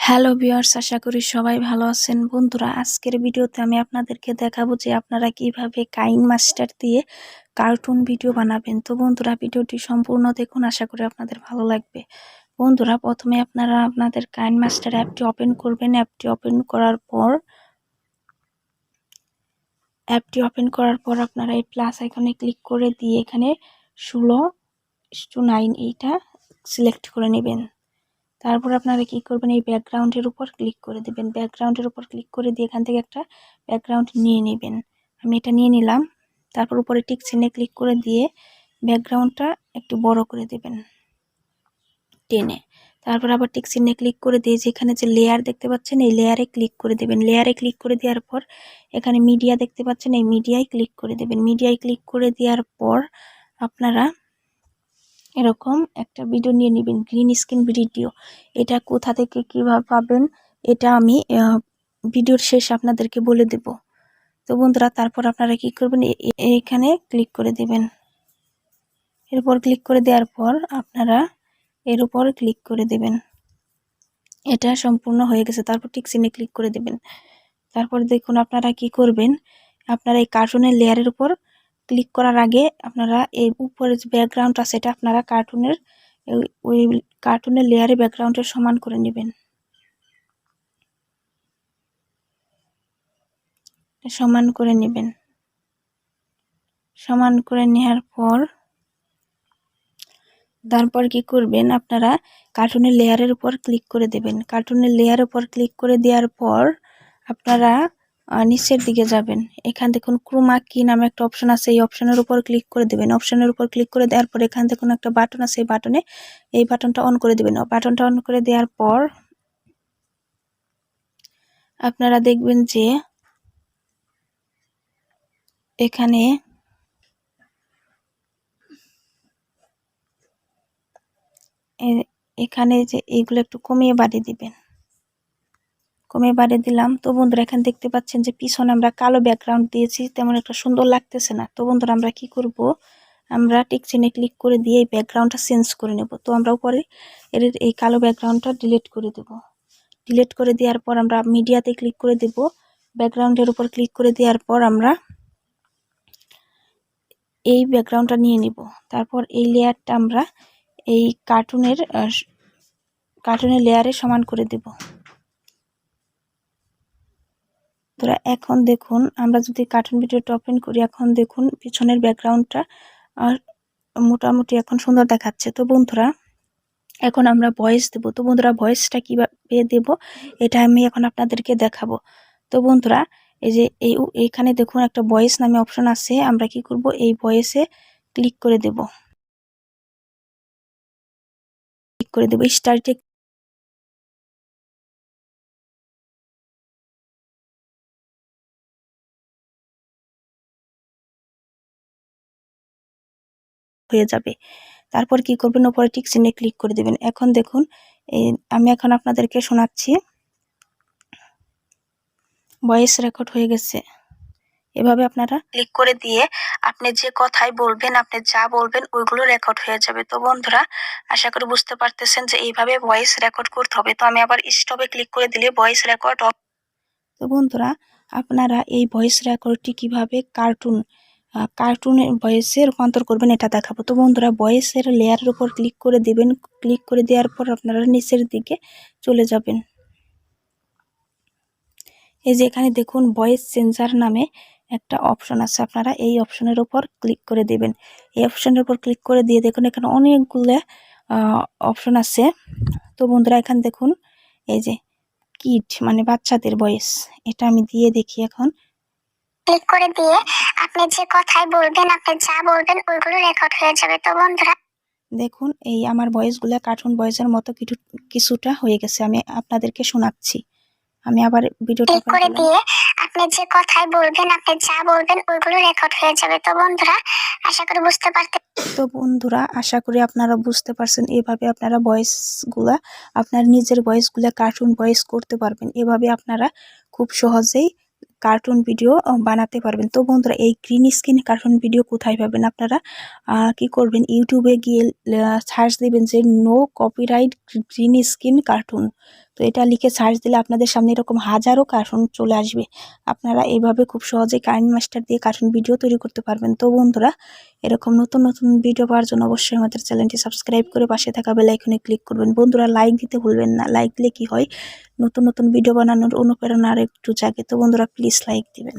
Hello viewers, আশা করি সবাই ভালো আছেন। বন্ধুরা, আজকের ভিডিওতে আমি আপনাদেরকে দেখাবো যে আপনারা কিভাবে কাইনমাস্টার দিয়ে কার্টুন ভিডিও বানাবেন। তো বন্ধুরা, ভিডিওটি সম্পূর্ণ দেখুন, আশা করি আপনাদের ভালো লাগবে। বন্ধুরা, প্রথমে আপনারা আপনাদের কাইনমাস্টার অ্যাপটি ওপেন করবেন। অ্যাপটি ওপেন করার পর আপনারা এই প্লাস আইকনে ক্লিক করে দিয়ে এখানে 16:9 এইটা সিলেক্ট করে নেবেন। তারপর আপনারা কি করবেন, এই ব্যাকগ্রাউন্ডের উপর ক্লিক করে দিবেন। ব্যাকগ্রাউন্ডের উপর ক্লিক করে দিয়ে এখান থেকে একটা ব্যাকগ্রাউন্ড নিয়ে নেবেন। আমি এটা নিয়ে নিলাম। তারপর উপরে টিক চিহ্নে ক্লিক করে দিয়ে ব্যাকগ্রাউন্ডটা একটু বড় করে দিবেন টেনে। তারপর আবার টিক চিহ্নে ক্লিক করে দিয়ে যেখানে যে লেয়ার দেখতে পাচ্ছেন এই লেয়ারে ক্লিক করে দেবেন। লেয়ারে ক্লিক করে দেওয়ার পর এখানে মিডিয়া দেখতে পাচ্ছেন, এই মিডিয়ায় ক্লিক করে দেবেন। মিডিয়ায় ক্লিক করে দেওয়ার পর আপনারা এরকম একটা ভিডিও নিয়ে নেবেন, গ্রিন স্ক্রিন ভিডিও। এটা কোথা থেকে কিভাবে পাবেন এটা আমি ভিডিওর শেষে আপনাদেরকে বলে দেব। তো বন্ধুরা, তারপর আপনারা কি করবেন, এখানে ক্লিক করে দেবেন। এরপর ক্লিক করে দেওয়ার পর আপনারা এর উপর ক্লিক করে দেবেন। এটা সম্পূর্ণ হয়ে গেছে। তারপর টিক চিহ্নে ক্লিক করে দেবেন। তারপর দেখুন আপনারা কি করবেন, আপনারা এই কার্টুনের লেয়ারের উপর ক্লিক করার আগে আপনারা এই উপরে যে ব্যাকগ্রাউন্ড আছে এটা আপনারা ওই কার্টুনের লেয়ারে ব্যাকগ্রাউন্ডের সমান করে নেবেন। সমান করে নেওয়ার পর তারপর কি করবেন, আপনারা কার্টুনের লেয়ারের উপর ক্লিক করে দেবেন। কার্টুনের লেয়ারের উপর ক্লিক করে দেওয়ার পর আপনারা নিচের দিকে যাবেন। এখান দেখুন ক্রোমা কি নামে একটা অপশন আছে, এই অপশনের উপর ক্লিক করে দেবেন। অপশনের উপর ক্লিক করে দেওয়ার পর এখান দেখুন একটা বাটন আছে, এই বাটনটা অন করে দেবেন। বাটনটা অন করে দেওয়ার পর আপনারা দেখবেন যে এখানে যে এইগুলো একটু কমিয়ে বাড়িয়ে দিবেন। কমিয়ে বাড়িয়ে দিলাম। তো বন্ধুরা, এখানে দেখতে পাচ্ছেন যে পিছনে আমরা কালো ব্যাকগ্রাউন্ড দিয়েছি, তেমন একটা সুন্দর লাগতেছে না। তো বন্ধুরা, আমরা কি করব, আমরা টিক চিহ্নে ক্লিক করে দিয়ে এই ব্যাকগ্রাউন্ডটা চেঞ্জ করে নেব। তো আমরা উপরে এই কালো ব্যাকগ্রাউন্ডটা ডিলিট করে দেব। ডিলিট করে দেওয়ার পর আমরা মিডিয়াতে ক্লিক করে দেব। ব্যাকগ্রাউন্ডের উপর ক্লিক করে দেওয়ার পর আমরা এই ব্যাকগ্রাউন্ডটা নিয়ে নিব। তারপর এই লেয়ারটা আমরা এই কার্টুনের লেয়ারে সমান করে দেব। তোরা এখন দেখুন, আমরা যদি কার্টুন ভিডিওটা ওপেন করি, এখন দেখুন পিছনের ব্যাকগ্রাউন্ডটা মোটামুটি এখন সুন্দর দেখাচ্ছে। তো বন্ধুরা, এখন আমরা ভয়েস দেব। তো বন্ধুরা, ভয়েসটা কিভাবে দেব এটা আমি এখন আপনাদেরকে দেখাবো। তো বন্ধুরা, এই যে এইখানে দেখুন একটা ভয়েস নামে অপশন আছে। আমরা কি করব, এই ভয়েসে ক্লিক করে দেব। স্টার্টে হয়ে যাবে। তারপর কি করবেন, উপরে টিক চিহ্নে ক্লিক করে দেবেন। এখন দেখুন আমি এখন আপনাদেরকে শোনাচ্ছি। ভয়েস রেকর্ড হয়ে গেছে। এভাবে আপনারা ক্লিক করে দিয়ে আপনি যে কথাই বলবেন, আপনি যা বলবেন ওইগুলো রেকর্ড হয়ে যাবে। তো বন্ধুরা, আশা করি বুঝতে পারতেছেন যে এইভাবে ভয়েস রেকর্ড করতে হবে। তো আমি আবার স্টপে ক্লিক করে দিলে ভয়েস রেকর্ড অফ। তো বন্ধুরা, আপনারা এই ভয়েস রেকর্ডটি কিভাবে কার্টুনের ভয়েসে রূপান্তর করবেন এটা দেখাবো। তো বন্ধুরা, ভয়েসের লেয়ারের উপর ক্লিক করে দেবেন। ক্লিক করে দেওয়ার পর আপনারা নিচের দিকে চলে যাবেন। এই যে এখানে দেখুন ভয়েস চেঞ্জার নামে একটা অপশন আছে, আপনারা এই অপশনের উপর ক্লিক করে দেবেন। এই অপশনের উপর ক্লিক করে দিয়ে দেখুন এখানে অনেকগুলো অপশন আছে। তো বন্ধুরা, এখানে দেখুন এই যে কিড মানে বাচ্চাদের ভয়েস, এটা আমি দিয়ে দেখি। এখন ক্লিক করে দিয়ে আপনি যে কথাই বলবেন, আপনি যা বলবেন ওইগুলো রেকর্ড হয়ে যাবে। তো বন্ধুরা, দেখুন এই আমার ভয়েসগুলো কার্টুন ভয়েসের মতো কিছুটা হয়ে গেছে। আমি আপনাদেরকে শোনাচ্ছি। আমি আবার ভিডিওটা ক্লিক করে দিয়ে আপনি যে কথাই বলবেন, আপনি যা বলবেন ওইগুলো রেকর্ড হয়ে যাবে। তো বন্ধুরা, আশা করি বুঝতে আপনারা বুঝতে পারছেন। এভাবে আপনারা আপনার নিজের ভয়েসগুলা কার্টুন ভয়েস করতে পারবেন। এভাবে আপনারা খুব সহজেই কার্টুন ভিডিও বানাতে পারবেন। তো বন্ধুরা, এই গ্রিন স্ক্রিন কার্টুন ভিডিও কোথায় পাবেন, আপনারা কি করবেন, ইউটিউবে গিয়ে সার্চ দিবেন যে no copyright green screen cartoon. তো এটা লিখে সার্চ দিলে আপনাদের সামনে এরকম হাজারো কার্টুন চলে আসবে। আপনারা এইভাবে খুব সহজে কাইনমাস্টার দিয়ে কার্টুন ভিডিও তৈরি করতে পারবেন। তো বন্ধুরা, এরকম নতুন নতুন ভিডিও পাওয়ার জন্য অবশ্যই আমাদের চ্যানেলটি সাবস্ক্রাইব করে পাশে থাকা বেল আইকনে ক্লিক করবেন। বন্ধুরা, লাইক দিতে ভুলবেন না। লাইক দিলে কি হয়, নতুন নতুন ভিডিও বানানোর অনুপ্রেরণা আর একটু জাগে। তো বন্ধুরা, প্লিজ লাইক দিবেন।